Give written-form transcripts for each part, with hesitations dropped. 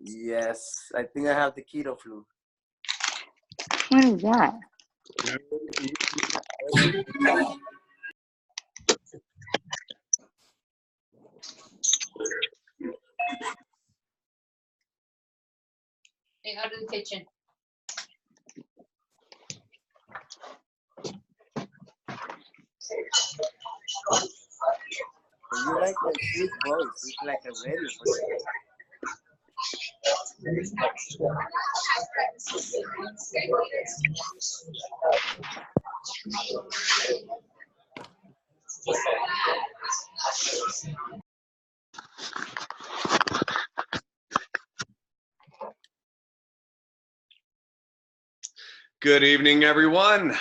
Yes, I think I have the keto flu. What is that? Hey, go to the kitchen. You like my sweet voice. It's like a radio voice. Good evening, everyone.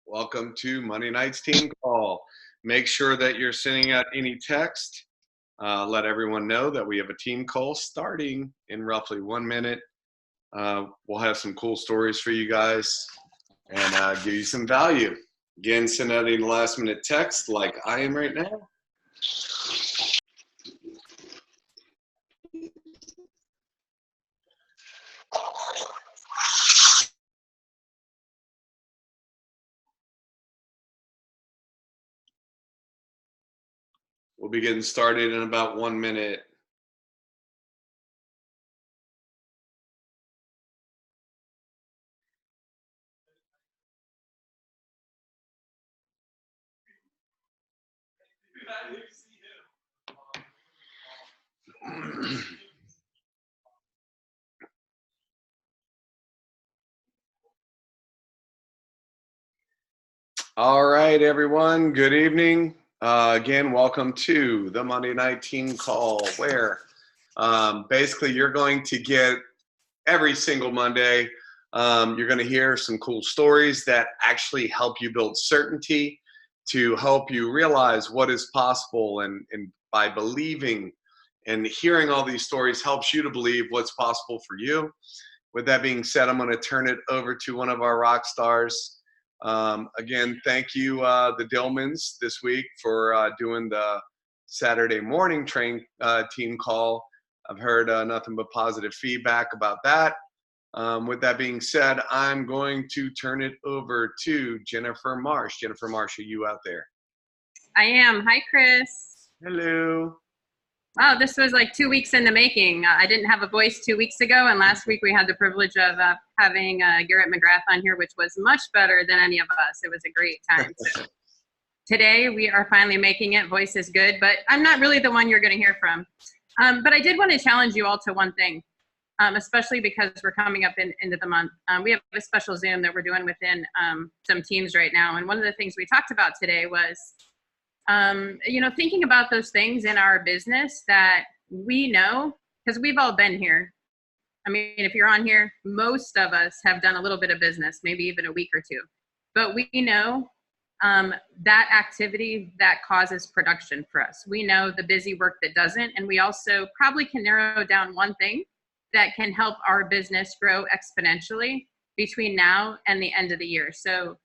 Welcome to Monday night's team call. Make sure that you're sending out any text. Let everyone know that we have a team call starting in roughly 1 minute. We'll have some cool stories for you guys and give you some value. Again, send out any last minute text like I am right now. We'll be getting started in about 1 minute. All right, everyone. Good evening. Again, welcome to the Monday Night Team Call, where basically you're going to get every single Monday. You're going to hear some cool stories that actually help you build certainty, to help you realize what is possible, and by believing and hearing all these stories helps you to believe what's possible for you. With that being said, I'm going to turn it over to one of our rock stars. Again, thank you, the Dillmans, this week for doing the Saturday morning team call. I've heard nothing but positive feedback about that. With that being said, I'm going to turn it over to Jennifer Marsh. Jennifer Marsh, are you out there? I am. Hi, Chris. Hello. Wow, this was like 2 weeks in the making. I didn't have a voice 2 weeks ago, and last week we had the privilege of having Garrett McGrath on here, which was much better than any of us. It was a great time. So today we are finally making it. Voice is good, but I'm not really the one you're going to hear from. But I did want to challenge you all to one thing, especially because we're coming up into the month. We have a special Zoom that we're doing within some teams right now, and one of the things we talked about today was thinking about those things in our business that we know, because we've all been here. I mean, if you're on here, most of us have done a little bit of business, maybe even a week or two. But we know that activity that causes production for us. We know the busy work that doesn't, and we also probably can narrow down one thing that can help our business grow exponentially between now and the end of the year. So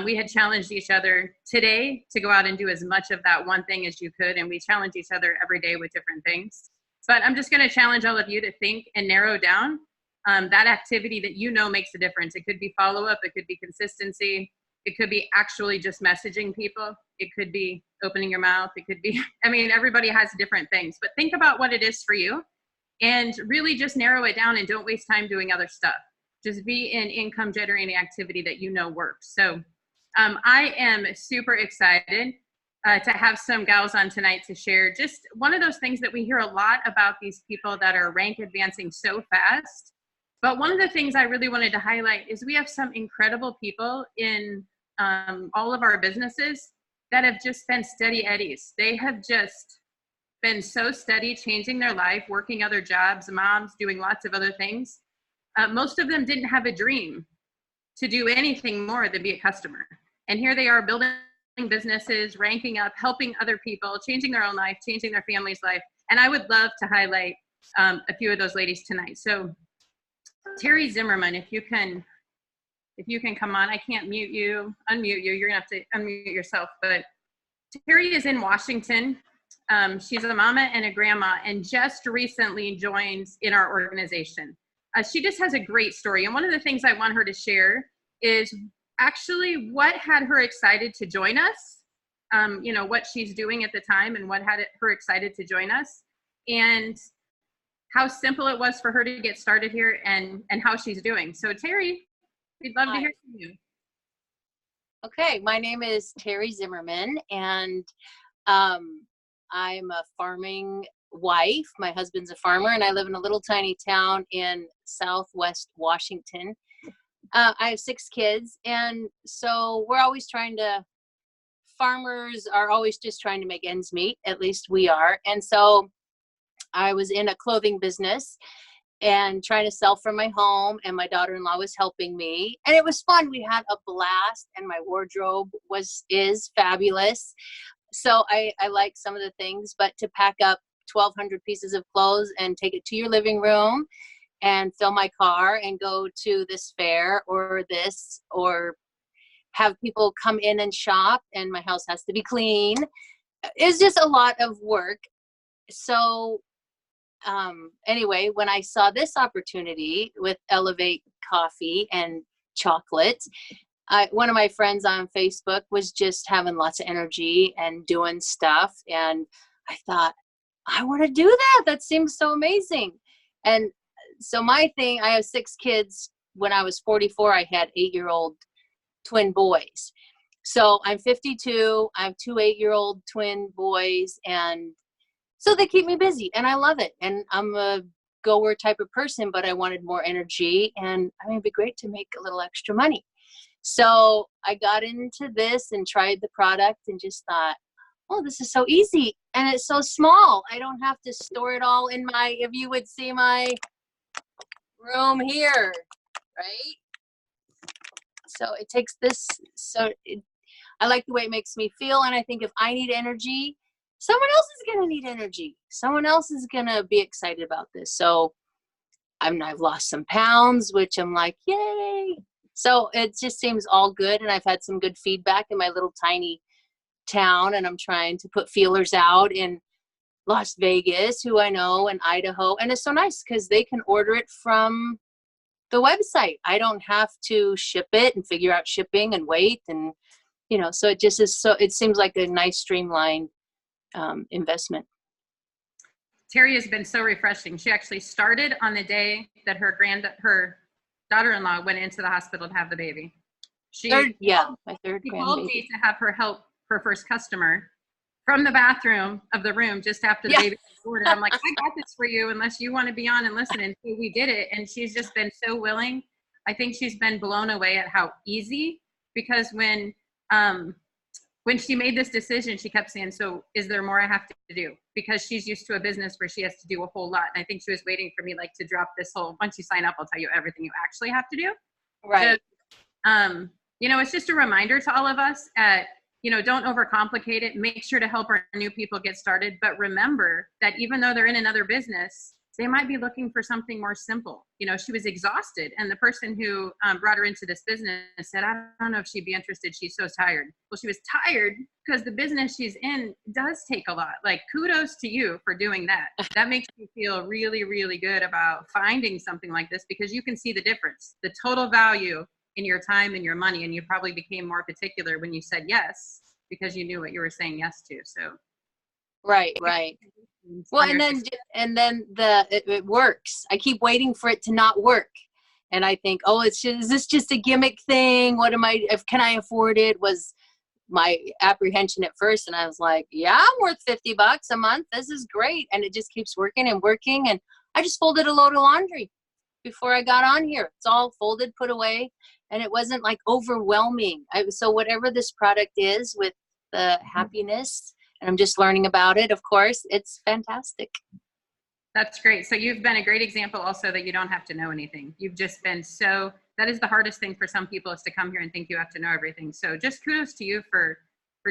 we had challenged each other today to go out and do as much of that one thing as you could, and we challenge each other every day with different things. But I'm just going to challenge all of you to think and narrow down that activity that you know makes a difference. It could be follow-up, it could be consistency, it could be actually just messaging people, it could be opening your mouth, it could be, I mean, everybody has different things, but think about what it is for you and really just narrow it down and don't waste time doing other stuff. Just be in income generating activity that you know works. So I am super excited to have some gals on tonight to share just one of those things that we hear a lot about, these people that are rank advancing so fast. But one of the things I really wanted to highlight is we have some incredible people in all of our businesses that have just been steady eddies. They have just been so steady, changing their life, working other jobs, moms, doing lots of other things. Most of them didn't have a dream to do anything more than be a customer. And here they are building businesses, ranking up, helping other people, changing their own life, changing their family's life. And I would love to highlight a few of those ladies tonight. So Terry Zimmerman, if you can come on. I can't unmute you. You're gonna have to unmute yourself. But Terry is in Washington. She's a mama and a grandma and just recently joined in our organization. She just has a great story. And one of the things I want her to share is actually what had her excited to join us, what she's doing at the time and what had her excited to join us, and how simple it was for her to get started here and how she's doing. So Terry, we'd love to hear from you. Okay, my name is Terry Zimmerman, and I'm a farming wife. My husband's a farmer, and I live in a little tiny town in Southwest Washington. I have 6 kids, and so we're always farmers are always just trying to make ends meet, at least we are. And so I was in a clothing business and trying to sell from my home, and my daughter-in-law was helping me, and it was fun. We had a blast, and my wardrobe is fabulous. So I like some of the things, but to pack up 1,200 pieces of clothes and take it to your living room and fill my car and go to this fair or have people come in and shop, and my house has to be clean. It's just a lot of work. So anyway, when I saw this opportunity with Elevate Coffee and Chocolate, one of my friends on Facebook was just having lots of energy and doing stuff. And I thought, I want to do that. That seems so amazing. And so my thing, I have 6 kids. When I was 44, I had 8-year-old twin boys. So I'm 52. I have 2 8-year-old twin boys. And so they keep me busy, and I love it. And I'm a goer type of person, but I wanted more energy, and I mean, it'd be great to make a little extra money. So I got into this and tried the product and just thought, oh, this is so easy. And it's so small. I don't have to store it all in if you would see my room here, right? So it takes this, I like the way it makes me feel. And I think if I need energy, someone else is going to need energy. Someone else is going to be excited about this. So I've lost some pounds, which I'm like, yay. So it just seems all good. And I've had some good feedback in my little tiny town. And I'm trying to put feelers out in Las Vegas, who I know, and Idaho. And it's so nice because they can order it from the website. I don't have to ship it and figure out shipping and wait. And, so it just is it seems like a nice streamlined investment. Terry has been so refreshing. She actually started on the day that her daughter-in-law went into the hospital to have the baby. My third grandbaby. Called me to have her help her first customer from the bathroom of the room just after the baby was ordered. I'm like, I got this for you unless you want to be on and listen. And so we did it, and she's just been so willing. I think she's been blown away at how easy, because when she made this decision, she kept saying, so is there more I have to do? Because she's used to a business where she has to do a whole lot. And I think she was waiting for me to drop this whole, once you sign up, I'll tell you everything you actually have to do. Right. So, it's just a reminder to all of us don't overcomplicate it. Make sure to help our new people get started. But remember that even though they're in another business, they might be looking for something more simple. She was exhausted, and the person who brought her into this business said, I don't know if she'd be interested. She's so tired. Well, she was tired because the business she's in does take a lot. Like, kudos to you for doing that. That makes me feel really, really good about finding something like this, because you can see the difference, the total value in your time and your money. And you probably became more particular when you said yes, because you knew what you were saying yes to. So. Right. Well, and then it works. I keep waiting for it to not work. And I think, is this just a gimmick thing? Can I afford it? Was my apprehension at first. And I was like, yeah, I'm worth $50 a month. This is great. And it just keeps working and working. And I just folded a load of laundry before I got on here. It's all folded, put away. And it wasn't like overwhelming. So whatever this product is with the happiness, and I'm just learning about it, of course, it's fantastic. That's great. So you've been a great example also that you don't have to know anything. You've just been that is the hardest thing for some people, is to come here and think you have to know everything. So just kudos to you for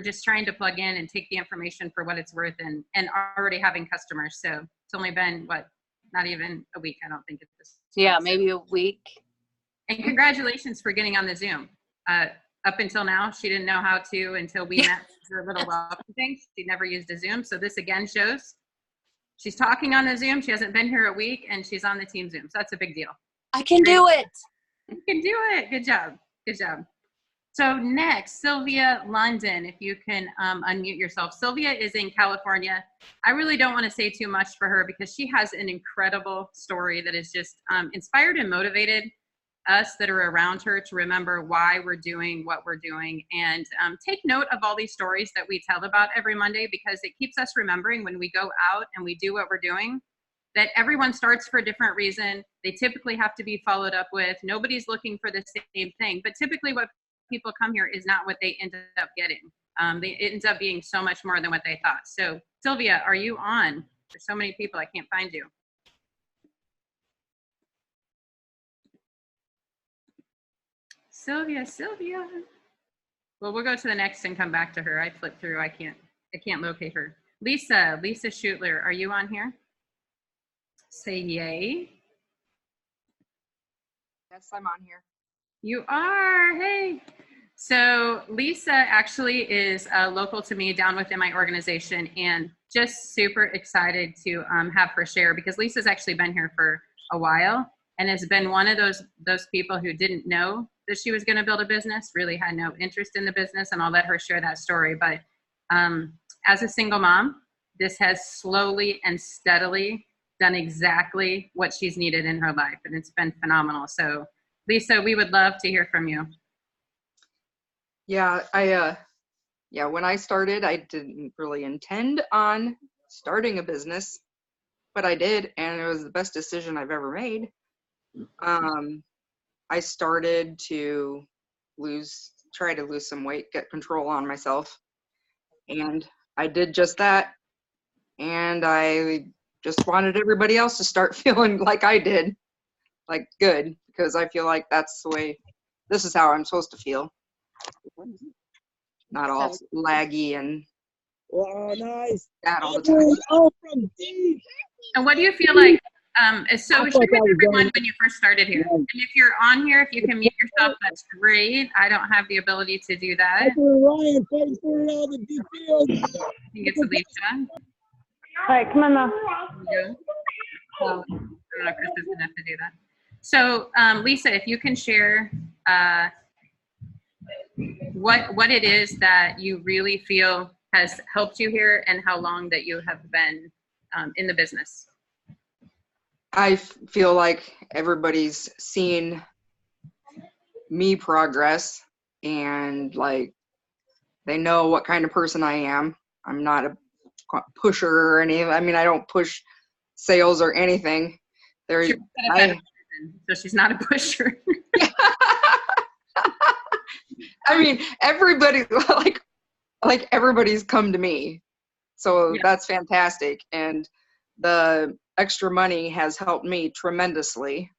just trying to plug in and take the information for what it's worth, and already having customers. So it's only been, not even a week, I don't think. Yeah, maybe a week. And congratulations for getting on the Zoom. Up until now, she didn't know how to until we met her little welcome thing. She never used a Zoom. So this again shows she's talking on the Zoom. She hasn't been here a week and she's on the team Zoom. So that's a big deal. I can do it. You can do it. Good job. Good job. So next, Sylvia London, if you can unmute yourself. Sylvia is in California. I really don't want to say too much for her because she has an incredible story that has just inspired and motivated us that are around her to remember why we're doing what we're doing, and take note of all these stories that we tell about every Monday, because it keeps us remembering when we go out and we do what we're doing, that everyone starts for a different reason. They typically have to be followed up with. Nobody's looking for the same thing, but typically what people come here is not what they ended up getting. It ends up being so much more than what they thought. So Sylvia, are you on? There's so many people, I can't find you. Sylvia. Well, we'll go to the next and come back to her. I flipped through. I can't locate her. Lisa Schutler, are you on here? Say yay. Yes, I'm on here. You are. Hey. So Lisa actually is local to me, down within my organization, and just super excited to have her share, because Lisa's actually been here for a while and has been one of those people who didn't know that she was going to build a business, really had no interest in the business, and I'll let her share that story. But as a single mom, this has slowly and steadily done exactly what she's needed in her life, and it's been phenomenal. So Lisa, we would love to hear from you. Yeah, when I started, I didn't really intend on starting a business, but I did, and it was the best decision I've ever made. I started to try to lose some weight, get control on myself, and I did just that. And I just wanted everybody else to start feeling like I did, like good, because I feel like that's the way, this is how I'm supposed to feel. Not all laggy and nice. that all the time. Oh, from D. And what do you feel like? So share with everyone when you first started here. And if you're on here, if you can mute yourself, that's great. I don't have the ability to do that. Ryan, fighting for all the details. I think it's Alicia. All right, come on now. Yeah. Well, I don't know if Chris is enough to do that. So Lisa, if you can share what it is that you really feel has helped you here, and how long that you have been in the business. I feel like everybody's seen me progress, and like they know what kind of person I am. I'm not a pusher or anything. I mean, I don't push sales or anything. So she's not a pusher. I mean, everybody like everybody's come to me, so yeah. That's fantastic. And the extra money has helped me tremendously,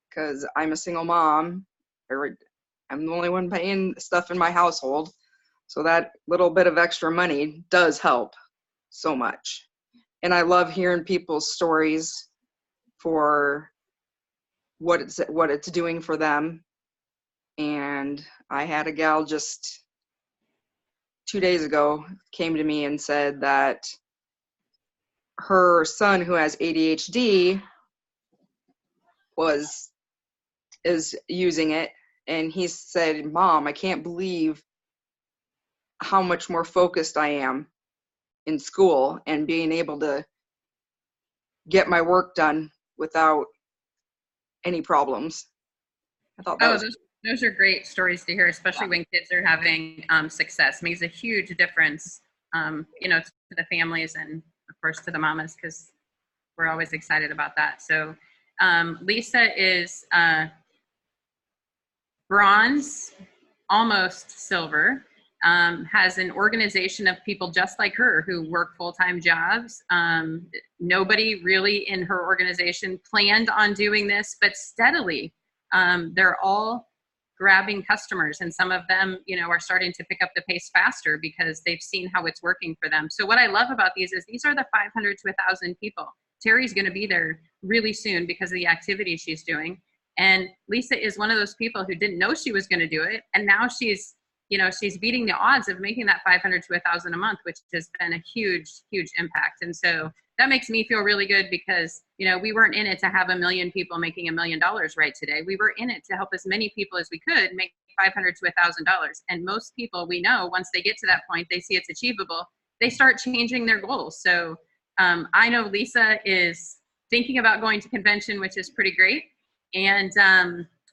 because I'm a single mom. I'm the only one paying stuff in my household, so that little bit of extra money does help so much. And I love hearing people's stories for what it's doing for them. And I had a gal just 2 days ago came to me and said that her son, who has ADHD, is using it, and he said, "Mom, I can't believe how much more focused I am in school and being able to get my work done without any problems." I thought that those are great stories to hear, especially when kids are having success. It makes a huge difference, to the families and, of course, to the mamas, because we're always excited about that. So Lisa is bronze, almost silver, has an organization of people just like her who work full-time jobs. Nobody really in her organization planned on doing this, but steadily they're all grabbing customers, and some of them, are starting to pick up the pace faster because they've seen how it's working for them. So what I love about these are the 500 to 1,000 people. Terry's going to be there really soon because of the activity she's doing. And Lisa is one of those people who didn't know she was going to do it. And now she's, you know, she's beating the odds of making that 500 to 1,000 a month, which has been a huge, huge impact. And so that makes me feel really good because, you know, we weren't in it to have 1 million people making $1 million right today. We were in it to help as many people as we could make $500 to $1,000. And most people we know, once they get to that point, they see it's achievable, they start changing their goals. So I know Lisa is thinking about going to convention, which is pretty great. And,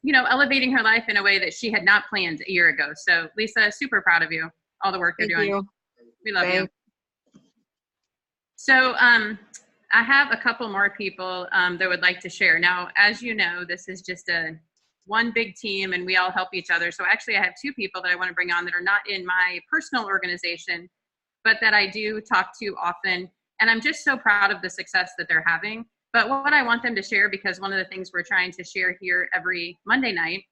you know, elevating her life in a way that she had not planned a year ago. So Lisa, super proud of you, all the work you're doing. You. We love Thanks. you. So I have a couple more people that would like to share. Now, as you know, this is just one big team and we all help each other. So actually I have two people that I want to bring on that are not in my personal organization, but that I do talk to often. And I'm just so proud of the success that they're having. But what I want them to share, because one of the things we're trying to share here every Monday night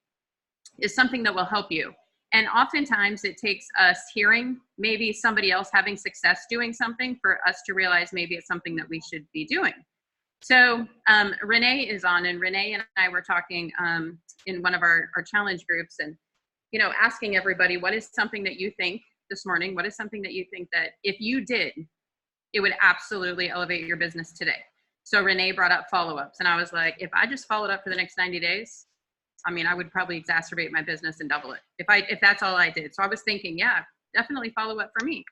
is something that will help you. And oftentimes it takes us hearing maybe somebody else having success doing something for us to realize maybe it's something that we should be doing. So Renee is on, and Renee and I were talking in one of our challenge groups and, you know, asking everybody, what is something that you think this morning? What is something that you think that if you did, it would absolutely elevate your business today? So Renee brought up follow-ups, and I was like, if I just followed up for the next 90 days, I mean, I would probably exacerbate my business and double it if that's all I did. So I was thinking, yeah, definitely follow up for me.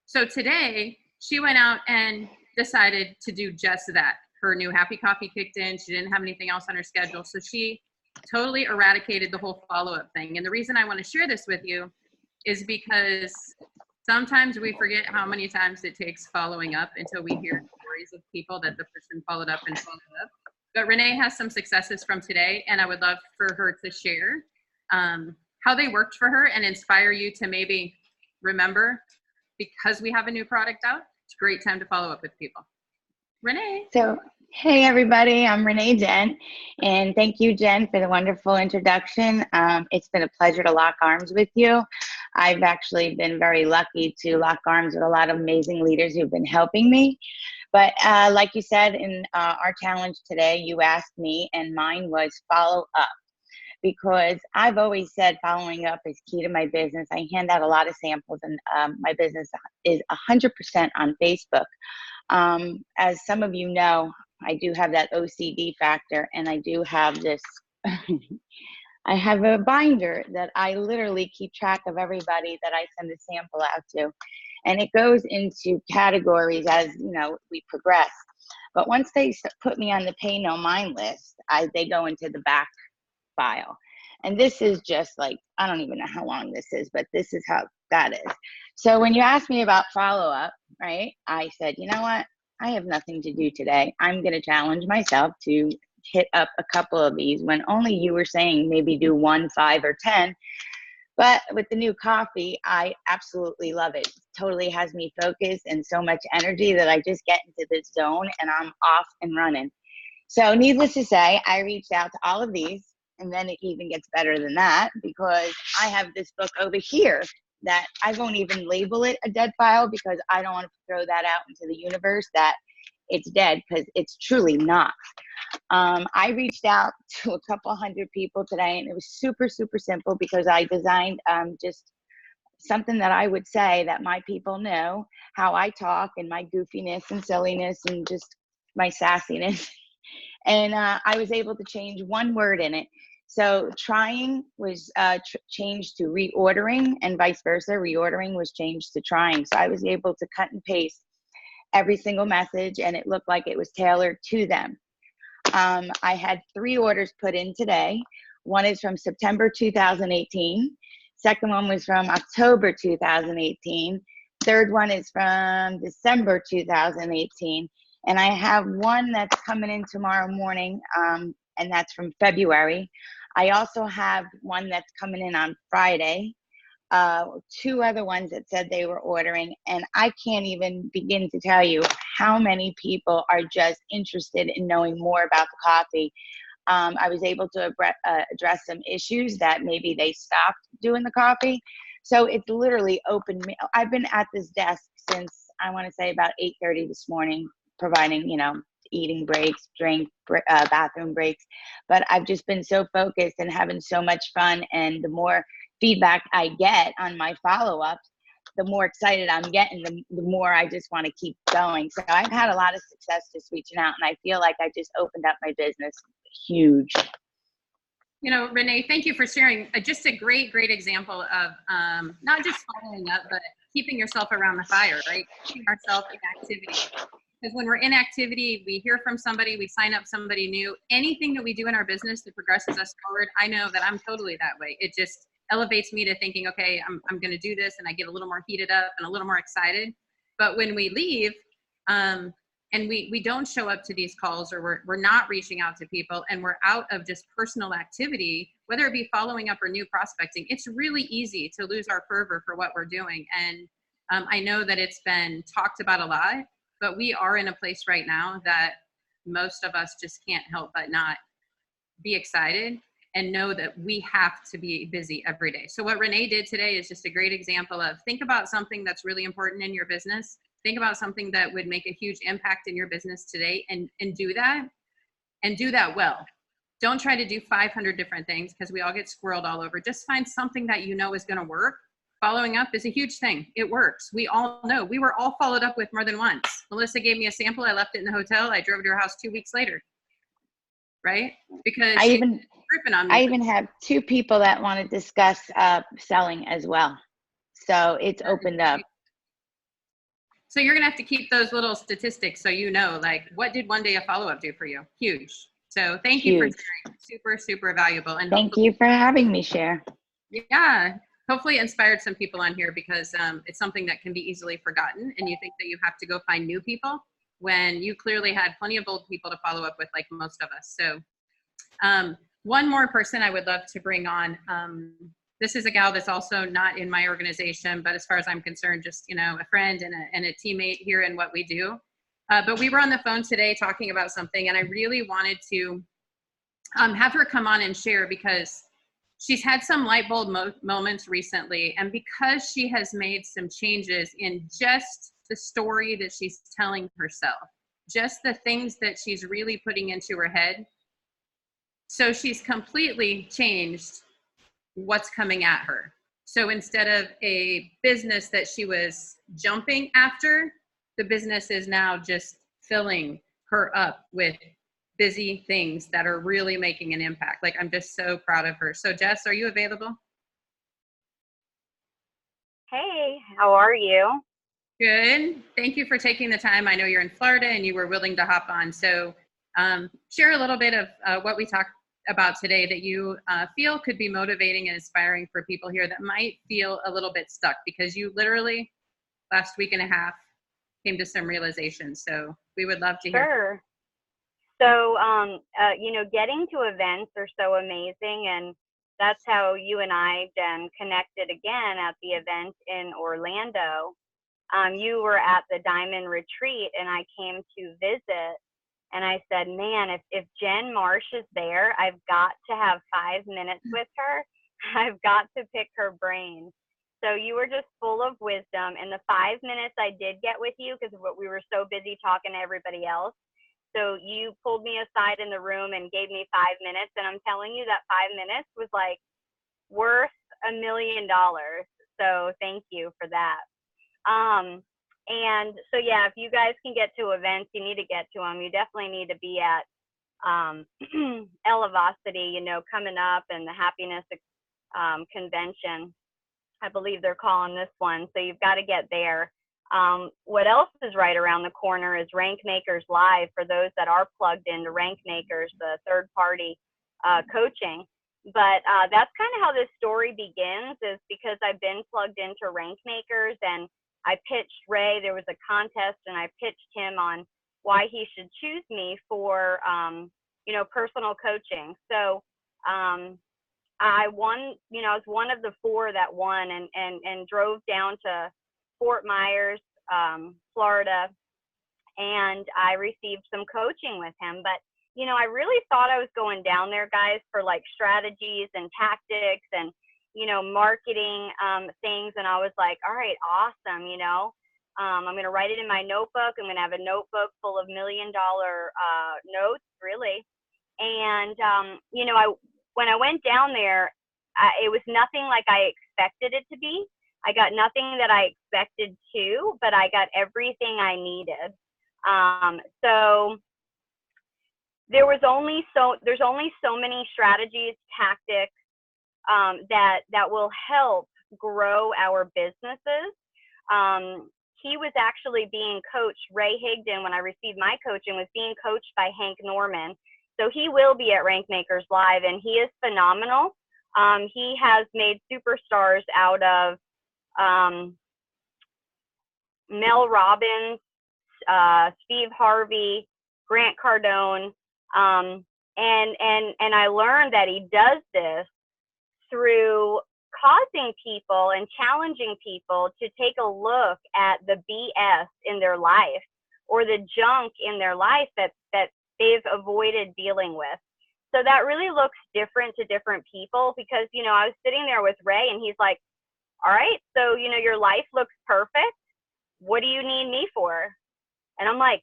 So today she went out and decided to do just that. Her new Happy Coffee kicked in. She didn't have anything else on her schedule. So she totally eradicated the whole follow-up thing. And the reason I want to share this with you is because sometimes we forget how many times it takes following up until we hear stories of people that the person followed up and followed up. But Renee has some successes from today, and I would love for her to share how they worked for her and inspire you to maybe remember, because we have a new product out, it's a great time to follow up with people. Renee. So, hey everybody, I'm Renee Dent, and thank you, Jen, for the wonderful introduction. It's been a pleasure to lock arms with you. I've actually been very lucky to lock arms with a lot of amazing leaders who've been helping me. But like you said in our challenge today, you asked me, and mine was follow up. Because I've always said following up is key to my business. I hand out a lot of samples, and my business is 100% on Facebook. As some of you know, I do have that OCD factor, and I do have this, I have a binder that I literally keep track of everybody that I send a sample out to. And it goes into categories as, you know, we progress. But once they put me on the pay no mind list, they go into the back file. And this is just like, I don't even know how long this is, but this is how that is. So when you asked me about follow-up, right, I said, you know what? I have nothing to do today. I'm going to challenge myself to hit up a couple of these when only you were saying maybe do 1, 5, or 10. But with the new coffee, I absolutely love it. It totally has me focused and so much energy that I just get into this zone and I'm off and running. So needless to say, I reached out to all of these, and then it even gets better than that because I have this book over here that I won't even label it a dead file because I don't want to throw that out into the universe that it's dead, because it's truly not. I reached out to a couple hundred people today, and it was super, super simple because I designed just something that I would say that my people know how I talk and my goofiness and silliness and just my sassiness. And I was able to change one word in it. So trying was changed to reordering, and vice versa. Reordering was changed to trying. So I was able to cut and paste every single message, and it looked like it was tailored to them. I had 3 orders put in today. One is from September 2018. Second one was from October 2018. Third one is from December 2018. And I have one that's coming in tomorrow morning, and that's from February. I also have one that's coming in on Friday. 2 other ones that said they were ordering, and I can't even begin to tell you how many people are just interested in knowing more about the coffee. I was able to address some issues that maybe they stopped doing the coffee. So it's literally open. I've been at this desk since, I want to say, about 8:30 this morning, providing, you know, eating breaks, bathroom breaks. But I've just been so focused and having so much fun. And the more feedback I get on my follow-ups, the more excited I'm getting, the more I just want to keep going. So I've had a lot of success just reaching out, and I feel like I just opened up my business huge. You know, Renee, thank you for sharing just a great example of not just following up, but keeping yourself around the fire, right? Keeping ourselves in activity. Because when we're in activity, we hear from somebody, we sign up somebody new. Anything that we do in our business that progresses us forward, I know that I'm totally that way. It just elevates me to thinking, okay, I'm going to do this, and I get a little more heated up and a little more excited. But when we leave, and we don't show up to these calls, or we're not reaching out to people, and we're out of just personal activity, whether it be following up or new prospecting, it's really easy to lose our fervor for what we're doing. And I know that it's been talked about a lot, but we are in a place right now that most of us just can't help but not be excited and know that we have to be busy every day. So what Renee did today is just a great example of, think about something that's really important in your business. Think about something that would make a huge impact in your business today, and do that, and do that well. Don't try to do 500 different things, because we all get squirreled all over. Just find something that you know is going to work. Following up is a huge thing. It works. We all know. We were all followed up with more than once. Melissa gave me a sample. I left it in the hotel. I drove to her house 2 weeks later. Right? Because I she's tripping on me. I even have 2 people that want to discuss selling as well. So it's opened up. So you're going to have to keep those little statistics so you know, like, what did one day of follow-up do for you? Huge. So thank you for sharing. Super, super valuable. And thank you for having me share. Yeah. Hopefully inspired some people on here, because it's something that can be easily forgotten, and you think that you have to go find new people when you clearly had plenty of old people to follow up with, like most of us. So one more person I would love to bring on. This is a gal that's also not in my organization, but as far as I'm concerned, just, you know, a friend and a teammate here in what we do. But we were on the phone today talking about something, and I really wanted to have her come on and share, because she's had some light bulb moments recently, and because she has made some changes in just the story that she's telling herself, just the things that she's really putting into her head. So she's completely changed what's coming at her. So instead of a business that she was jumping after, the business is now just filling her up with busy things that are really making an impact. Like, I'm just so proud of her. So Jess, are you available? Hey, how are you? Good. Thank you for taking the time. I know you're in Florida and you were willing to hop on. So share a little bit of what we talked about today that you feel could be motivating and inspiring for people here that might feel a little bit stuck, because you literally last week and a half came to some realizations. So we would love to hear. Sure. So, you know, getting to events are so amazing, and that's how you and I then connected again at the event in Orlando. You were at the Diamond Retreat, and I came to visit, and I said, man, if Jen Marsh is there, I've got to have 5 minutes with her. I've got to pick her brain. So you were just full of wisdom. And the 5 minutes I did get with you, because we were so busy talking to everybody else. So you pulled me aside in the room and gave me 5 minutes. And I'm telling you, that 5 minutes was like worth $1 million. So thank you for that. And so, yeah, if you guys can get to events, you need to get to them. You definitely need to be at Elevosity, you know, coming up, and the Happiness Convention. I believe they're calling this one. So you've got to get there. What else is right around the corner is Rank Makers Live, for those that are plugged into Rank Makers, the third-party coaching. But that's kind of how this story begins, is because I've been plugged into Rank Makers, and I pitched Ray. There was a contest, and I pitched him on why he should choose me for, you know, personal coaching. So I won, you know, I was one of the 4 that won, and drove down to Fort Myers, Florida, and I received some coaching with him. But, you know, I really thought I was going down there, guys, for like strategies and tactics and, you know, marketing things. And I was like, all right, awesome, you know. I'm going to write it in my notebook. I'm going to have a notebook full of $1 million notes, really. And, you know, when I went down there, it was nothing like I expected it to be. I got nothing that I expected to, but I got everything I needed. So there's only so many strategies, tactics that will help grow our businesses. He was actually being coached, Ray Higdon, when I received my coaching, was being coached by Hank Norman. So he will be at Rank Makers Live, and he is phenomenal. He has made superstars out of Mel Robbins, Steve Harvey, Grant Cardone, and I learned that he does this through causing people and challenging people to take a look at the BS in their life or the junk in their life that they've avoided dealing with. So that really looks different to different people, because, you know, I was sitting there with Ray and he's like, all right, so, you know, your life looks perfect. What do you need me for? And I'm like,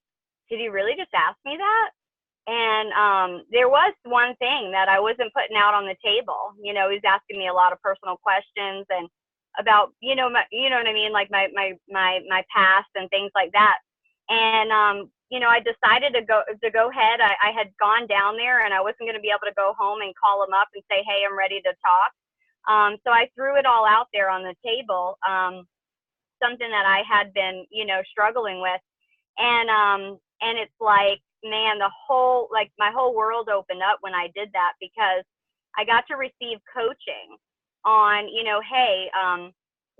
did he really just ask me that? And there was one thing that I wasn't putting out on the table. You know, he's asking me a lot of personal questions and about, you know what I mean, like my past and things like that. And you know, I decided to go ahead. I had gone down there, and I wasn't going to be able to go home and call him up and say, hey, I'm ready to talk. So I threw it all out there on the table, something that I had been, you know, struggling with. And it's like, man, my whole world opened up when I did that, because I got to receive coaching on, you know, hey,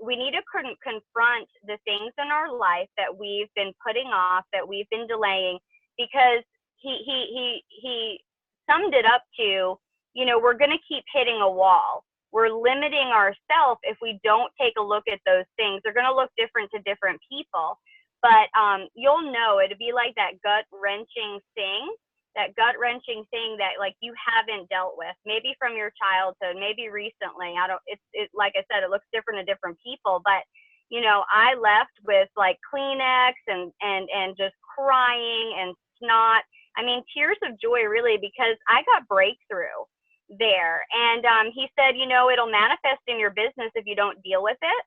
we need to confront the things in our life that we've been putting off, that we've been delaying, because he summed it up to, you know, we're going to keep hitting a wall. We're limiting ourselves if we don't take a look at those things. They're going to look different to different people. But you'll know, it'd be like that gut-wrenching thing that like you haven't dealt with, maybe from your childhood, maybe recently. It's like I said, it looks different to different people. But, you know, I left with like Kleenex and just crying and snot. I mean, tears of joy, really, because I got breakthrough there. And he said, you know, it'll manifest in your business if you don't deal with it.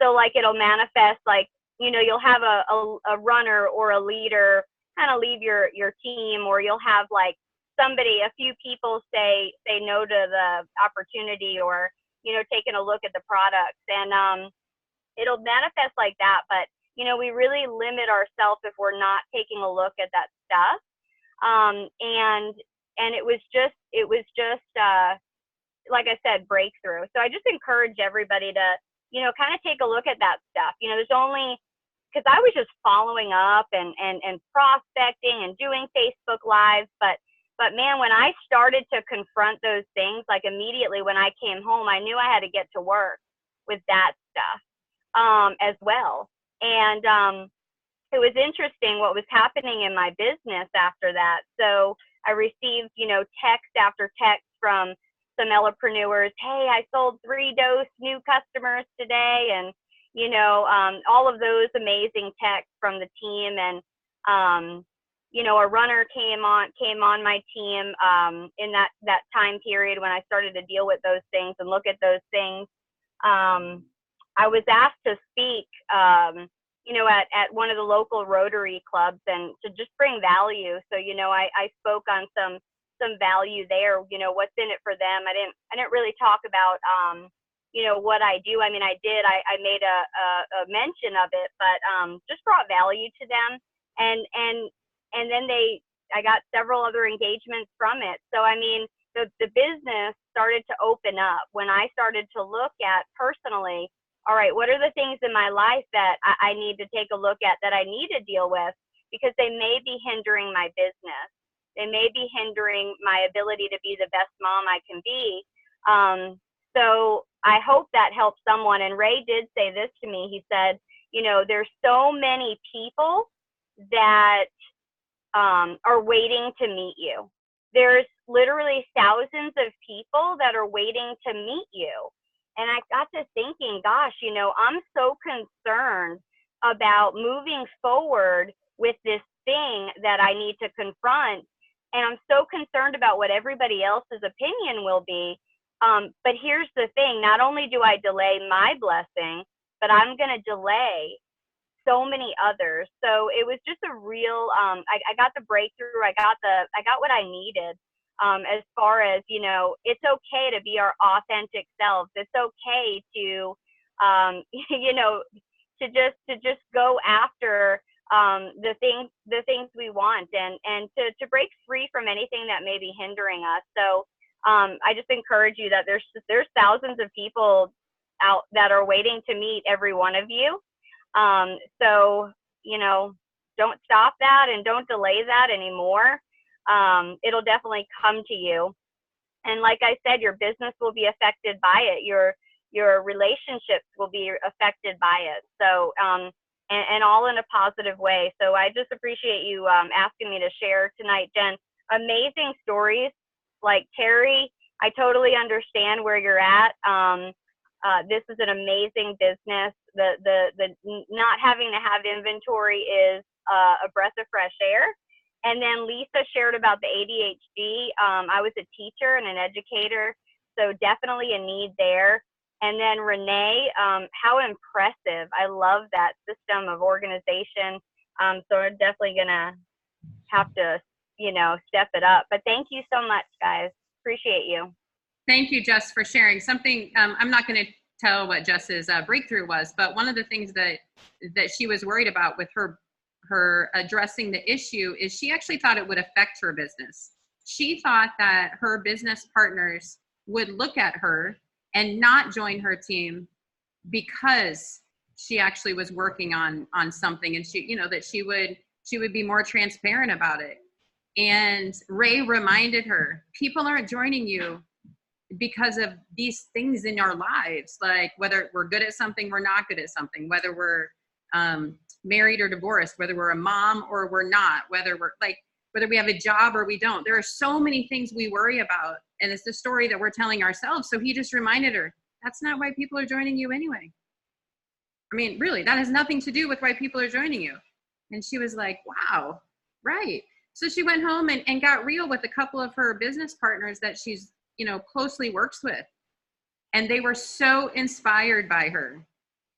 So like it'll manifest, like, you know, you'll have a runner or a leader kind of leave your team, or you'll have like a few people say no to the opportunity, or, you know, taking a look at the products, and it'll manifest like that. But, you know, we really limit ourselves if we're not taking a look at that stuff. And it was just like I said, breakthrough. So I just encourage everybody to, you know, kind of take a look at that stuff. You know, because I was just following up and prospecting and doing Facebook Lives. But man, when I started to confront those things, like immediately when I came home, I knew I had to get to work with that stuff as well. And it was interesting what was happening in my business after that. So I received, you know, text after text from some Ellepreneurs. Hey, I sold 3 dose new customers today, and, you know, all of those amazing texts from the team. And you know, a runner came on my team in that time period when I started to deal with those things and look at those things. I was asked to speak, you know, at one of the local Rotary clubs, and to just bring value. So, you know, I spoke on some value there, you know, what's in it for them. I didn't really talk about, you know, what I do. I mean, I did, I made a mention of it, but just brought value to them. And then I got several other engagements from it. So, I mean, the business started to open up when I started to look at personally, all right, what are the things in my life that I need to take a look at, that I need to deal with, because they may be hindering my business. They may be hindering my ability to be the best mom I can be. So I hope that helps someone. And Ray did say this to me. He said, you know, there's so many people that are waiting to meet you. There's literally thousands of people that are waiting to meet you. And I got to thinking, gosh, you know, I'm so concerned about moving forward with this thing that I need to confront. And I'm so concerned about what everybody else's opinion will be. But here's the thing, not only do I delay my blessing, but I'm going to delay so many others. So it was just a real, I got the breakthrough. I got what I needed. As far as, you know, it's okay to be our authentic selves. It's okay to, you know, to just go after the things we want, and to break free from anything that may be hindering us. So I just encourage you that there's thousands of people out that are waiting to meet every one of you. So, you know, don't stop that and don't delay that anymore. It'll definitely come to you. And like I said, your business will be affected by it. Your relationships will be affected by it. So, and all in a positive way. So I just appreciate you asking me to share tonight, Jen. Amazing stories. Like Terry, I totally understand where you're at. This is an amazing business. The not having to have inventory is a breath of fresh air. And then Lisa shared about the ADHD. I was a teacher and an educator, so definitely a need there. And then Renee, how impressive. I love that system of organization. So I'm definitely gonna have to, you know, step it up. But thank you so much, guys. Appreciate you. Thank you, Jess, for sharing something. I'm not going to tell what Jess's breakthrough was, but one of the things that she was worried about with her addressing the issue is she actually thought it would affect her business. She thought that her business partners would look at her and not join her team because she actually was working on something, and she, you know, that she would be more transparent about it. And Ray reminded her, people aren't joining you because of these things in our lives, like whether we're good at something, we're not good at something, whether we're married or divorced, whether we're a mom or we're not, whether we have a job or we don't. There are so many things we worry about, and it's the story that we're telling ourselves. So he just reminded her, that's not why people are joining you anyway. I mean, really, that has nothing to do with why people are joining you. And she was like, wow, right. So she went home and got real with a couple of her business partners that she's, you know, closely works with. And they were so inspired by her,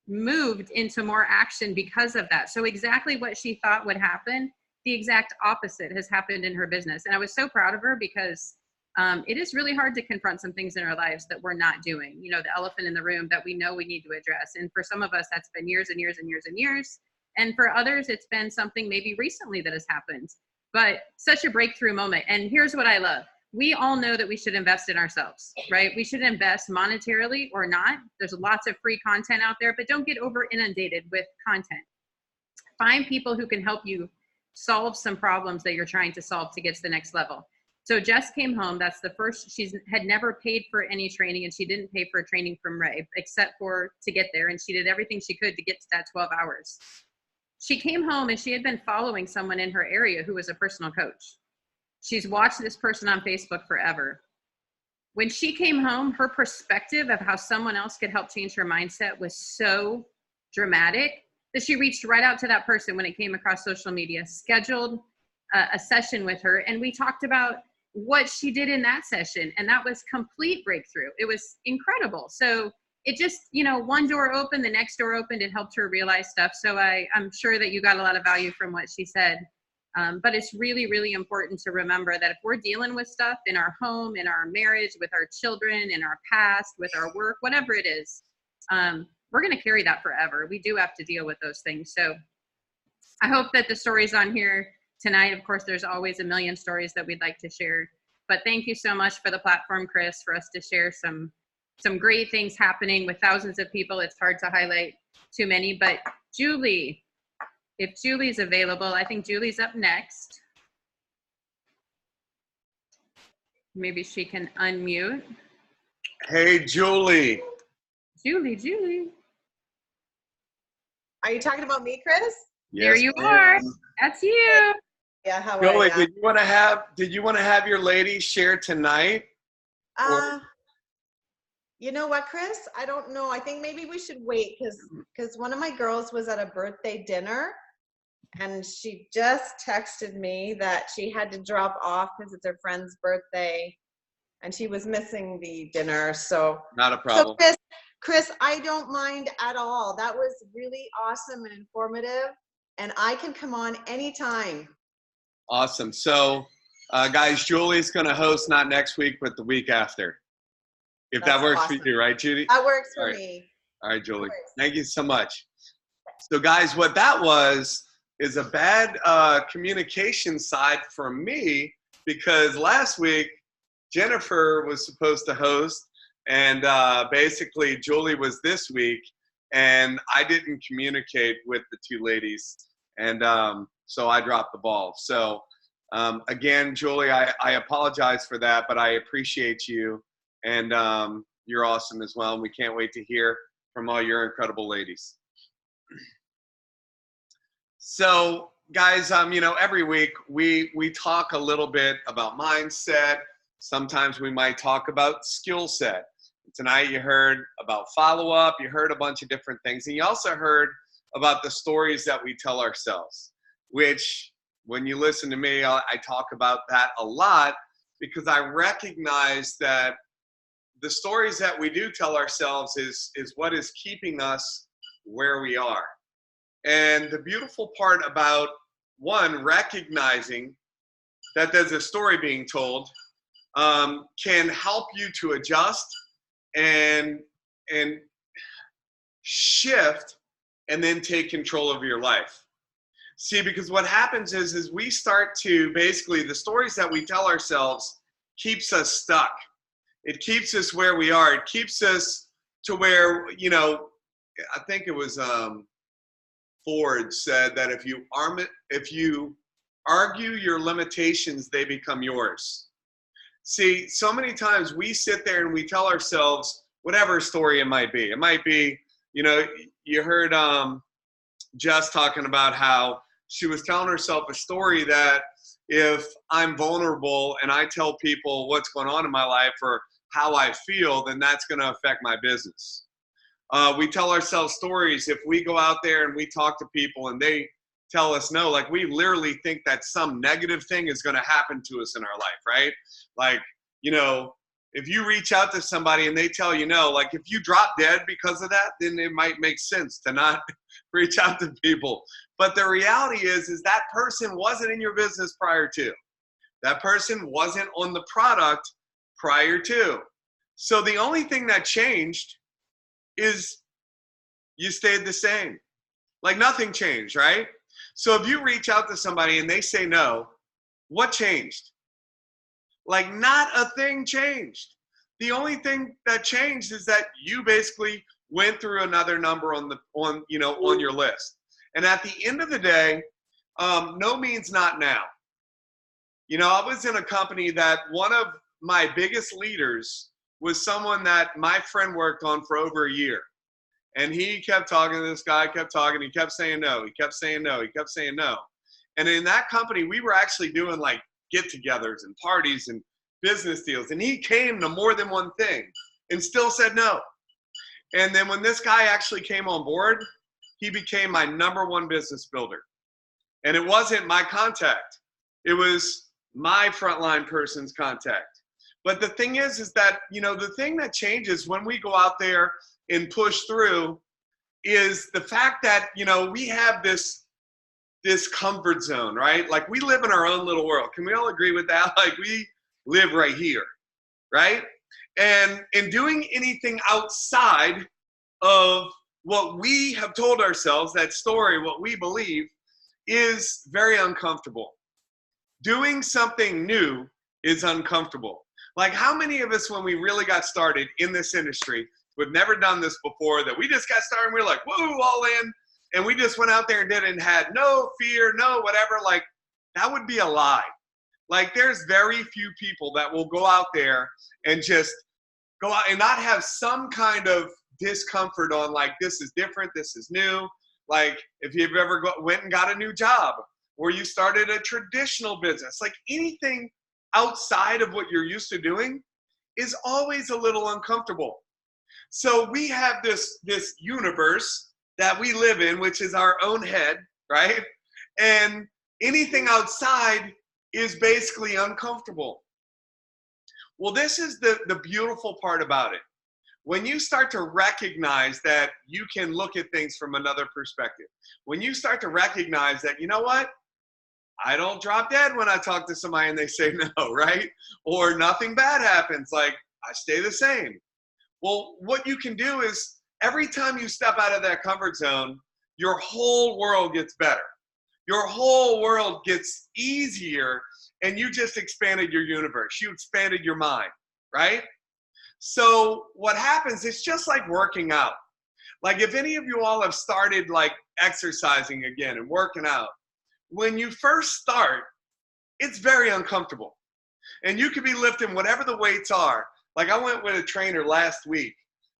moved into more action because of that. So exactly what she thought would happen, the exact opposite has happened in her business. And I was so proud of her because it is really hard to confront some things in our lives that we're not doing, you know, the elephant in the room that we know we need to address. And for some of us, that's been years and years and years and years. And for others, it's been something maybe recently that has happened, but such a breakthrough moment. And here's what I love. We all know that we should invest in ourselves, right? We should invest monetarily or not. There's lots of free content out there, but don't get over inundated with content. Find people who can help you solve some problems that you're trying to solve to get to the next level. So Jess came home. That's the first. She had never paid for any training, and she didn't pay for training from Ray, except for to get there. And she did everything she could to get to that 12 hours. She came home and she had been following someone in her area who was a personal coach. She's watched this person on Facebook forever. When she came home, her perspective of how someone else could help change her mindset was so dramatic that she reached right out to that person when it came across social media, scheduled a session with her, and we talked about what she did in that session, and that was complete breakthrough. It was incredible. So it just, you know, one door opened, the next door opened, it helped her realize stuff. So I'm sure that you got a lot of value from what she said. But it's really, really important to remember that if we're dealing with stuff in our home, in our marriage, with our children, in our past, with our work, whatever it is, we're going to carry that forever. We do have to deal with those things. So I hope that the stories on here tonight, of course, there's always a million stories that we'd like to share. But thank you so much for the platform, Chris, for us to share some great things happening with thousands of people. It's hard to highlight too many, but Julie, if Julie's available, I think Julie's up next. Maybe she can unmute. Hey, Julie. Julie. Are you talking about me, Chris? Yes, there you are. That's you. Yeah, how Julie, are you? did you want to have your lady share tonight? You know what, Chris? I don't know. I think maybe we should wait because one of my girls was at a birthday dinner and she just texted me that she had to drop off because it's her friend's birthday and she was missing the dinner. So Not a problem. So Chris, I don't mind at all. That was really awesome and informative, and I can come on anytime. Awesome. So, guys, Julie's going to host not next week, but the week after. If That's that works awesome. for you, right, Judy? That works for All right. me. All right, Julie. works. Thank you so much. So, guys, what that was is a bad communication side for me because last week Jennifer was supposed to host, and basically Julie was this week, and I didn't communicate with the two ladies, and so I dropped the ball. So again, Julie, I apologize for that, but I appreciate you, and you're awesome as well, and we can't wait to hear from all your incredible ladies. So guys, you know, every week we talk a little bit about mindset. Sometimes we might talk about skill set. Tonight you heard about follow-up, you heard a bunch of different things, and you also heard about the stories that we tell ourselves, which when you listen to me, I talk about that a lot because I recognize that the stories that we do tell ourselves is what is keeping us where we are. And the beautiful part about, one, recognizing that there's a story being told can help you to adjust and shift and then take control of your life. See, because what happens is we start to basically, the stories that we tell ourselves keeps us stuck. It keeps us where we are. It keeps us to where, you know, I think it was Ford said that if you argue your limitations, they become yours. See, so many times we sit there and we tell ourselves whatever story it might be. It might be, you know, you heard Jess talking about how she was telling herself a story that if I'm vulnerable and I tell people what's going on in my life or how I feel, then that's going to affect my business. We tell ourselves stories if we go out there and we talk to people and they tell us no, like we literally think that some negative thing is going to happen to us in our life, right? Like, you know, if you reach out to somebody and they tell you no, like if you drop dead because of that, then it might make sense to not reach out to people. But the reality is that person wasn't in your business prior to. That person wasn't on the product prior to. So the only thing that changed is you stayed the same. Like nothing changed, right? So if you reach out to somebody and they say no, what changed? Like not a thing changed. The only thing that changed is that you basically went through another number on your list. And at the end of the day, no means not now. You know, I was in a company that one of my biggest leaders was someone that my friend worked on for over a year. And he kept talking to this guy, kept talking, he kept saying no, he kept saying no, he kept saying no. And in that company, we were actually doing like get-togethers and parties and business deals. And he came to more than one thing and still said no. And then when this guy actually came on board, he became my #1 business builder. And it wasn't my contact. It was my frontline person's contact. But the thing is that, you know, the thing that changes when we go out there and push through is the fact that, you know, we have this comfort zone, right? Like we live in our own little world. Can we all agree with that? Like we live right here, right? And in doing anything outside of what we have told ourselves, that story, what we believe, is very uncomfortable. Doing something new is uncomfortable. Like how many of us, when we really got started in this industry, we've never done this before, that we just got started and we were like, whoa, all in, and we just went out there and did it and had no fear, no whatever. Like that would be a lie. Like there's very few people that will go out there and just go out and not have some kind of discomfort on like, this is different, this is new. Like if you've ever went and got a new job or you started a traditional business, like anything outside of what you're used to doing is always a little uncomfortable. So we have this universe that we live in, which is our own head, right? And anything outside is basically uncomfortable. Well, this is the beautiful part about it. When you start to recognize that you can look at things from another perspective, when you start to recognize that, you know what? I don't drop dead when I talk to somebody and they say no, right? Or nothing bad happens, like I stay the same. Well, what you can do is every time you step out of that comfort zone, your whole world gets better. Your whole world gets easier, and you just expanded your universe. You expanded your mind, right? So what happens, it's just like working out. Like if any of you all have started like exercising again and working out, when you first start, it's very uncomfortable. And you could be lifting whatever the weights are. Like I went with a trainer last week,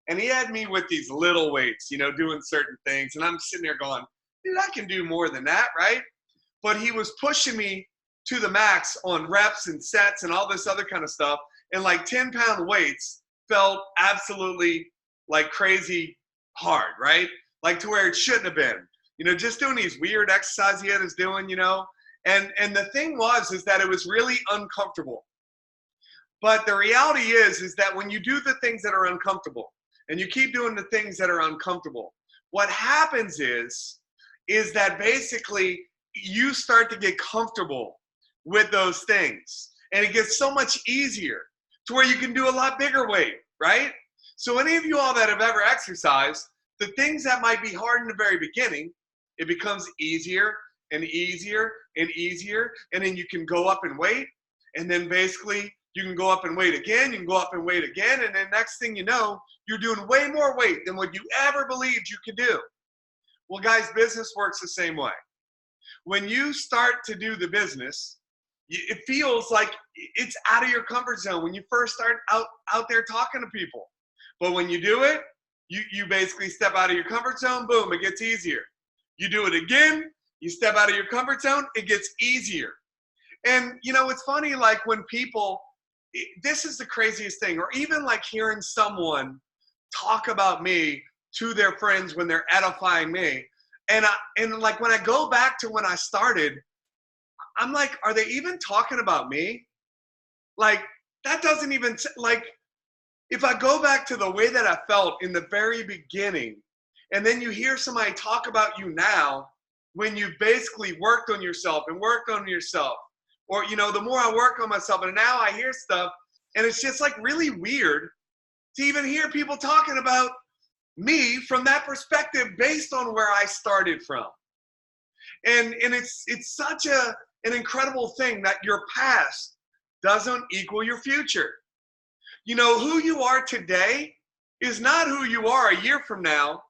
and he had me with these little weights, you know, doing certain things. And I'm sitting there going, dude, I can do more than that, right? But he was pushing me to the max on reps and sets and all this other kind of stuff. And like 10-pound weights felt absolutely like crazy hard, right? Like to where it shouldn't have been. You know, just doing these weird exercises he had us doing, you know. And the thing is that it was really uncomfortable. But the reality is that when you do the things that are uncomfortable and you keep doing the things that are uncomfortable, what happens is that basically you start to get comfortable with those things. And it gets so much easier to where you can do a lot bigger weight, right? So any of you all that have ever exercised, the things that might be hard in the very beginning, it becomes easier and easier and easier. And then you can go up in weight. And then basically you can go up and weight again. You can go up and weight again. And then next thing you know, you're doing way more weight than what you ever believed you could do. Well, guys, business works the same way. When you start to do the business, it feels like it's out of your comfort zone when you first start out there talking to people. But when you do it, you basically step out of your comfort zone, boom, it gets easier. You do it again, you step out of your comfort zone, it gets easier. And, you know, it's funny, like when people, this is the craziest thing, or even like hearing someone talk about me to their friends when they're edifying me. And like when I go back to when I started, I'm like, are they even talking about me? Like, that doesn't even, like, if I go back to the way that I felt in the very beginning, and then you hear somebody talk about you now, when you basically worked on yourself and worked on yourself, or, you know, the more I work on myself, and now I hear stuff, and it's just like really weird to even hear people talking about me from that perspective based on where I started from. And it's such an incredible thing that your past doesn't equal your future. You know, who you are today is not who you are a year from now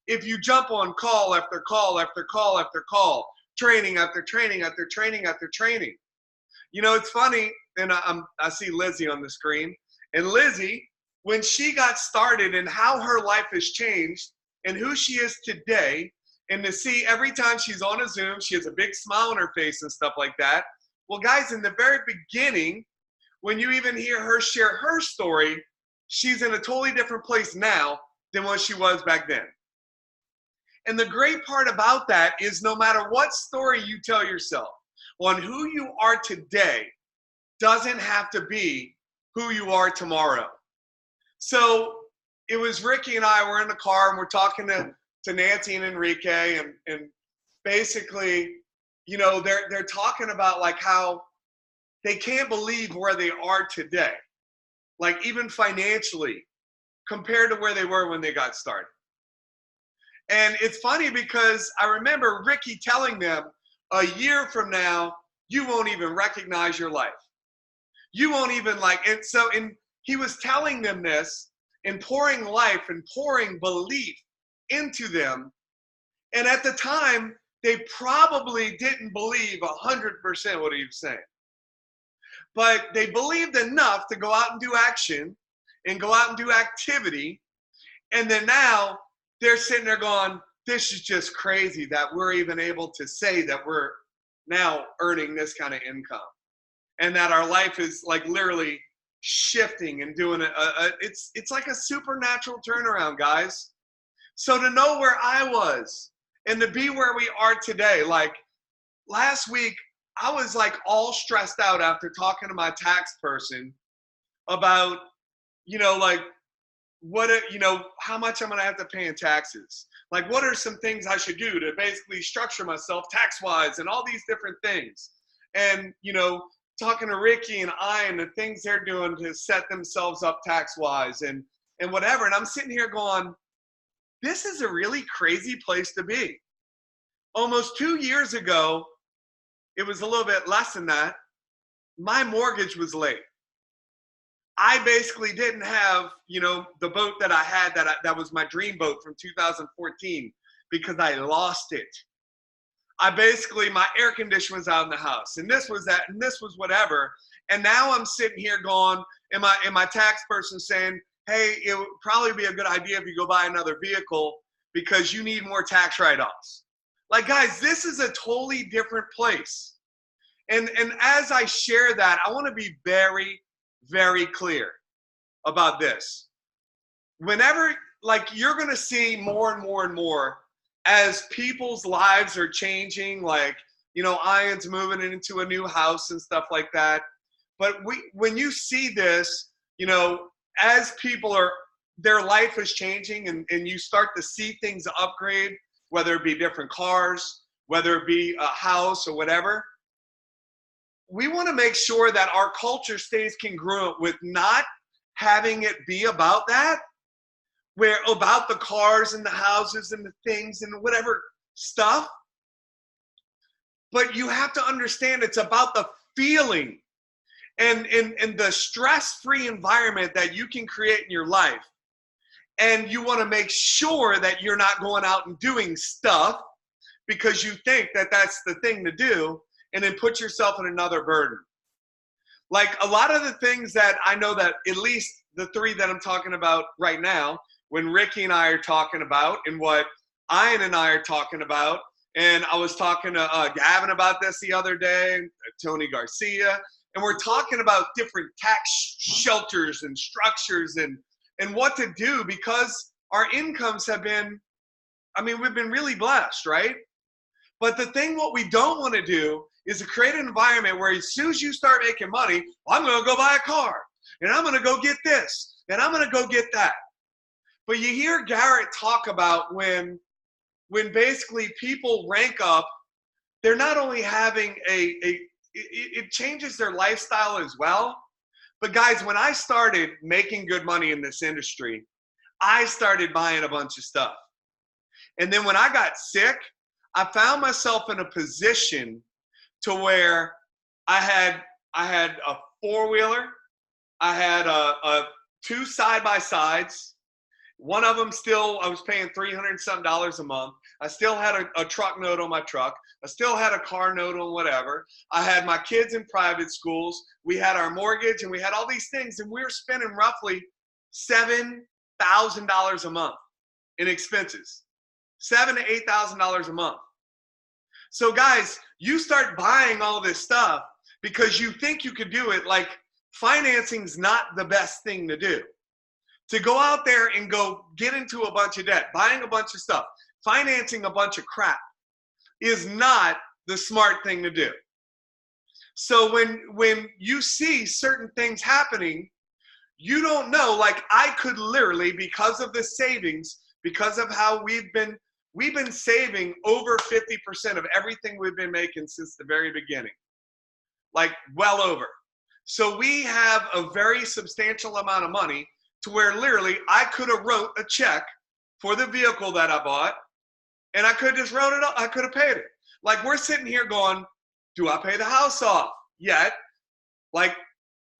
if you jump on call after call after call after call, training after training after training after training. You know, it's funny, and I see Lizzie on the screen, and Lizzie, when she got started and how her life has changed and who she is today, and to see every time she's on a Zoom, she has a big smile on her face and stuff like that. Well, guys, in the very beginning, when you even hear her share her story, she's in a totally different place now than what she was back then. And the great part about that is no matter what story you tell yourself on who you are today doesn't have to be who you are tomorrow. So it was Ricky and I were in the car and we're talking to Nancy and Enrique, and basically, you know, they're talking about like how they can't believe where they are today, like even financially compared to where they were when they got started. And it's funny because I remember Ricky telling them a year from now, you won't even recognize your life. You won't even like, and so he was telling them this and pouring life and pouring belief into them. And at the time, they probably didn't believe 100% what he was saying. But they believed enough to go out and do action and go out and do activity. And then now they're sitting there going, this is just crazy that we're even able to say that we're now earning this kind of income. And that our life is like literally shifting and doing it. It's like a supernatural turnaround, guys. So to know where I was and to be where we are today, like last week, I was like all stressed out after talking to my tax person about, like how much I'm going to have to pay in taxes. Like, what are some things I should do to basically structure myself tax-wise and all these different things. And, talking to Ricky and the things they're doing to set themselves up tax-wise and whatever. And I'm sitting here going, this is a really crazy place to be. Almost 2 years ago, it was a little bit less than that, my mortgage was late. I basically didn't have, the boat that I had that was my dream boat from 2014 because I lost it. My air conditioner was out in the house and this was that and this was whatever. And now I'm sitting here going, and my tax person saying, hey, it would probably be a good idea if you go buy another vehicle because you need more tax write-offs. Like, guys, this is a totally different place. And as I share that, I want to be very, very clear about this. Whenever, you're going to see more and more and more as people's lives are changing, Ian's moving into a new house and stuff like that. But when you see this, as their life is changing and you start to see things upgrade, whether it be different cars, whether it be a house or whatever, we want to make sure that our culture stays congruent with not having it be about that, about the cars and the houses and the things and whatever stuff. But you have to understand it's about the feeling and the stress-free environment that you can create in your life. And you want to make sure that you're not going out and doing stuff because you think that that's the thing to do and then put yourself in another burden. Like a lot of the things that I know that at least the three that I'm talking about right now, when Ricky and I are talking about and what Ian and I are talking about, and I was talking to Gavin about this the other day, Tony Garcia, and we're talking about different tax shelters and structures and what to do because our incomes have been, we've been really blessed, right? But the thing what we don't want to do is to create an environment where as soon as you start making money, I'm going to go buy a car, and I'm going to go get this, and I'm going to go get that. But you hear Garrett talk about when basically people rank up, they're not only having it changes their lifestyle as well. But guys, when I started making good money in this industry, I started buying a bunch of stuff. And then when I got sick, I found myself in a position to where I had a four-wheeler, I had two side-by-sides. One of them still, I was paying $300 a month. I still had a truck note on my truck. I still had a car note on whatever. I had my kids in private schools. We had our mortgage and we had all these things, and we were spending roughly $7,000 a month in expenses. $7,000 to $8,000 a month. So guys, you start buying all this stuff because you think you could do it. Like, financing's not the best thing to do. To go out there and go get into a bunch of debt, buying a bunch of stuff, financing a bunch of crap is not the smart thing to do. So when you see certain things happening, you don't know, like I could literally, because of the savings, because of how we've been saving over 50% of everything we've been making since the very beginning, like well over. So we have a very substantial amount of money to where literally I could have wrote a check for the vehicle that I bought, and I could just wrote it up. I could have paid it. Like, we're sitting here going, do I pay the house off yet? Like,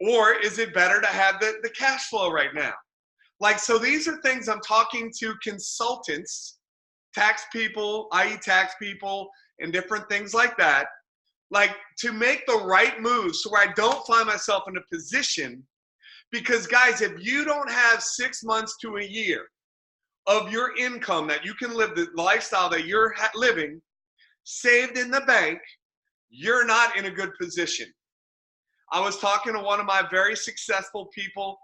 or is it better to have the cash flow right now? Like, so these are things I'm talking to consultants, tax people, i.e. tax people, and different things like that, like to make the right moves so I don't find myself in a position. Because guys, if you don't have 6 months to a year of your income that you can live the lifestyle that you're living saved in the bank, you're not in a good position. I was talking to one of my very successful people,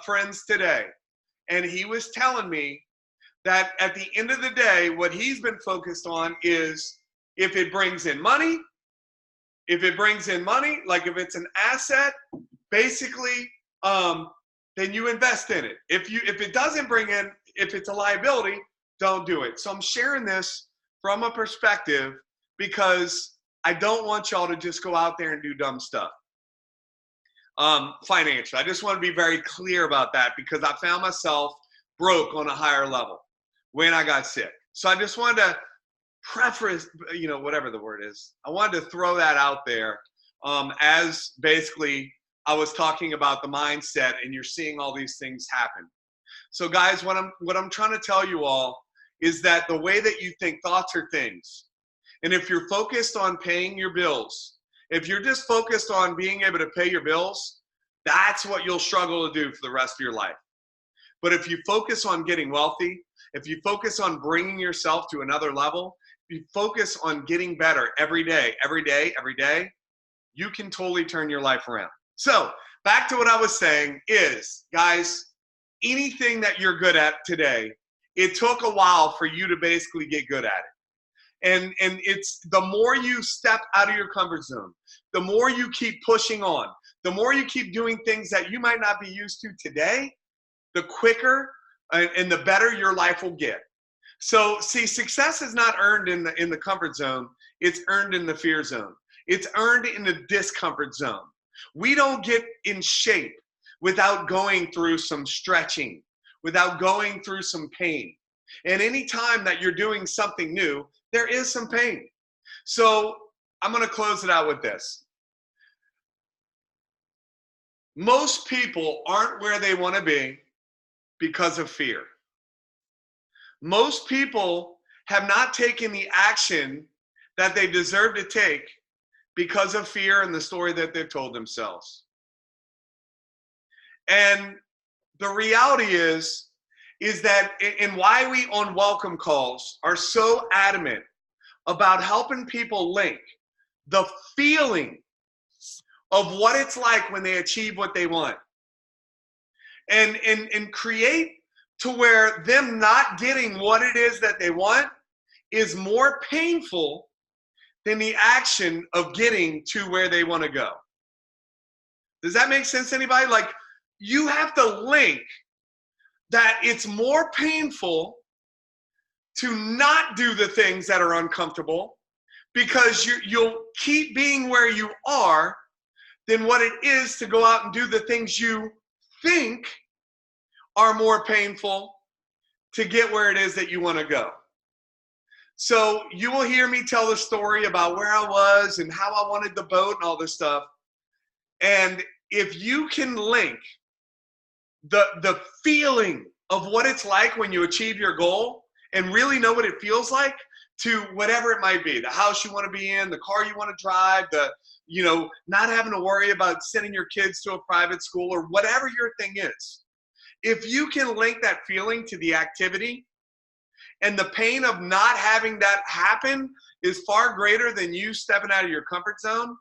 friends today, and he was telling me that at the end of the day, what he's been focused on is if it brings in money, like if it's an asset, basically, then you invest in it. If it doesn't bring in, if it's a liability, don't do it. So I'm sharing this from a perspective because I don't want y'all to just go out there and do dumb stuff. Financial. I just want to be very clear about that because I found myself broke on a higher level when I got sick. So I just wanted to preface, whatever the word is. I wanted to throw that out there as basically I was talking about the mindset and you're seeing all these things happen. So guys, what I'm trying to tell you all is that the way that you think, thoughts are things. And if you're focused on paying your bills, if you're just focused on being able to pay your bills, that's what you'll struggle to do for the rest of your life. But if you focus on getting wealthy, if you focus on bringing yourself to another level, if you focus on getting better every day, you can totally turn your life around. So back to what I was saying is, guys, anything that you're good at today, it took a while for you to basically get good at it. And it's the more you step out of your comfort zone, the more you keep pushing on, the more you keep doing things that you might not be used to today, the quicker and the better your life will get. So see, success is not earned in the comfort zone. It's earned in the fear zone. It's earned in the discomfort zone. We don't get in shape without going through some stretching, without going through some pain. And any time that you're doing something new, there is some pain. So I'm going to close it out with this. Most people aren't where they want to be because of fear. Most people have not taken the action that they deserve to take because of fear and the story that they've told themselves. And the reality is that, and why we on welcome calls are so adamant about helping people link the feeling of what it's like when they achieve what they want and create to where them not getting what it is that they want is more painful than the action of getting to where they want to go. Does that make sense to anybody? Like, you have to link that it's more painful to not do the things that are uncomfortable because you'll keep being where you are than what it is to go out and do the things you think are more painful to get where it is that you want to go. So you will hear me tell the story about where I was and how I wanted the boat and all this stuff. And if you can link the feeling of what it's like when you achieve your goal and really know what it feels like to whatever it might be, the house you want to be in, the car you want to drive, not having to worry about sending your kids to a private school or whatever your thing is. If you can link that feeling to the activity, and the pain of not having that happen is far greater than you stepping out of your comfort zone,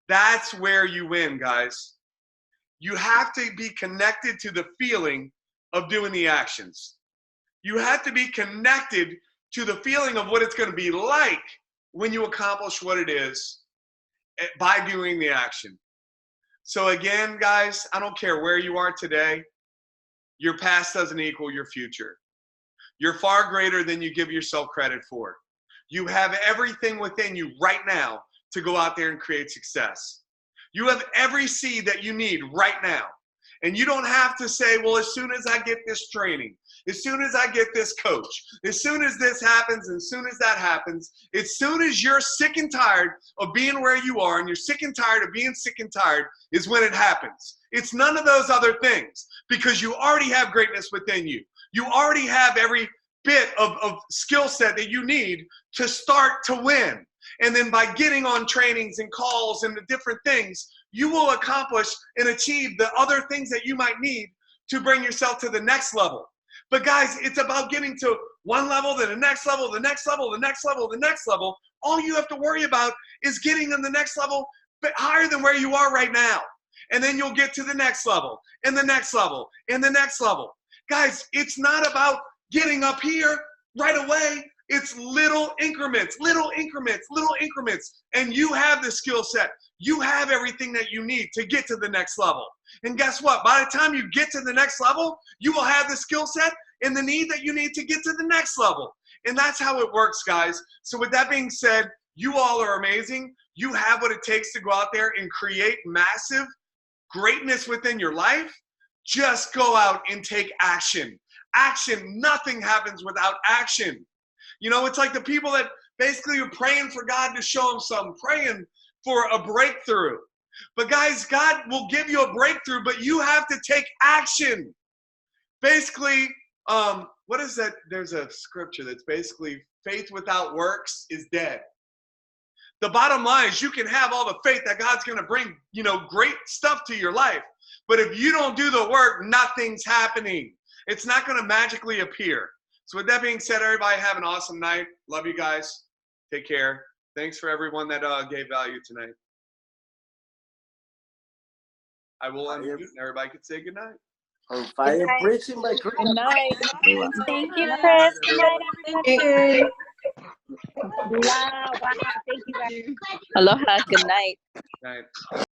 that's where you win, guys. You have to be connected to the feeling of doing the actions. You have to be connected to the feeling of what it's going to be like when you accomplish what it is by doing the action. So again, guys, I don't care where you are today. Your past doesn't equal your future. You're far greater than you give yourself credit for. You have everything within you right now to go out there and create success. You have every seed that you need right now. And you don't have to say, well, as soon as I get this training, as soon as I get this coach, as soon as this happens, as soon as that happens, as soon as you're sick and tired of being where you are and you're sick and tired of being sick and tired is when it happens. It's none of those other things because you already have greatness within you. You already have every bit of skill set that you need to start to win. And then by getting on trainings and calls and the different things, you will accomplish and achieve the other things that you might need to bring yourself to the next level. But guys, it's about getting to one level, then the next level, the next level, the next level, the next level. All you have to worry about is getting on the next level higher than where you are right now. And then you'll get to the next level, and the next level, and the next level. Guys, it's not about getting up here right away. It's little increments, little increments, little increments. And you have the skill set. You have everything that you need to get to the next level. And guess what? By the time you get to the next level, you will have the skill set and the need that you need to get to the next level. And that's how it works, guys. So with that being said, you all are amazing. You have what it takes to go out there and create massive greatness within your life. Just go out and take action. Action. Nothing happens without action. You know, it's like the people that basically are praying for God to show them something, praying for a breakthrough. But guys, God will give you a breakthrough, but you have to take action. Basically, what is that? There's a scripture that's basically faith without works is dead. The bottom line is you can have all the faith that God's going to bring, you know, great stuff to your life. But if you don't do the work, nothing's happening. It's not going to magically appear. So with that being said, everybody have an awesome night. Love you guys. Take care. Thanks for everyone that gave value tonight. I will unmute and everybody can say good night. On fire preaching by Chris. Good night. Thank you, Chris. Good night, everybody. Wow, wow. Thank you, guys. Aloha. Good night. Good night.